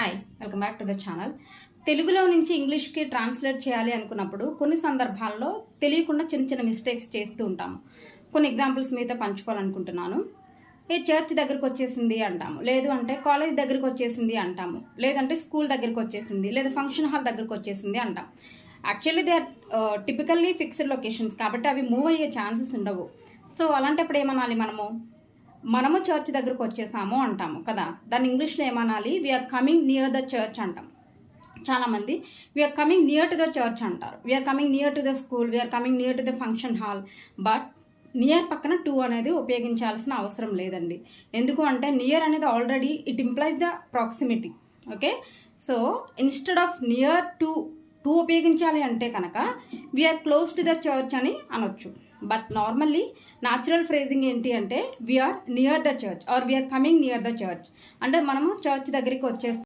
Hi, welcome back to the channel. తెలుగులో నుంచి ఇంగ్లీష్కి translate చేయాలి అనుకున్నప్పుడు కొన్ని సందర్భాల్లో తెలియకుండా చిన్న చిన్న మిస్టేక్స్ చేస్తూ ఉంటాము. కొన్ని ఎగ్జాంపుల్స్ మీతో పంచుకోవాలనుకుంటున్నాను. ఏ చర్చ్ దగ్గరికి వచ్చేసింది అంటాము, లేదు అంటే కాలేజ్ దగ్గరికి వచ్చేసింది అంటాము, లేదంటే స్కూల్ దగ్గరికి వచ్చేసింది, లేదా ఫంక్షన్ హాల్ దగ్గరికి వచ్చేసింది అంటాం. Actually they are typically fixed locations కాబట్టి అవి మూవ్ అయ్యే ఛాన్సెస్ ఉండవు. సో అలాంటప్పుడు ఏమనాలి, మనము చర్చ్ దగ్గరకు వచ్చేసాము అంటాము కదా. దాన్ని ఇంగ్లీష్లో ఏమనాలి? We are coming near the church అంటాం. చాలామంది we are coming near to the church అంటారు, we are coming near to the school, we are coming near to the function hall. But near పక్కన టు అనేది ఉపయోగించాల్సిన అవసరం లేదండి. ఎందుకు అంటే నియర్ అనేది already it implies the proximity. Okay, so instead of near to ఉపయోగించాలి అంటే కనుక we are close to the church అని అనొచ్చు. బట్ నార్మల్లీ న్యాచురల్ ఫ్రేజింగ్ ఏంటి అంటే we are near the church or we are coming near the church అంటే మనము చర్చ్ దగ్గరికి వచ్చేస్తాం.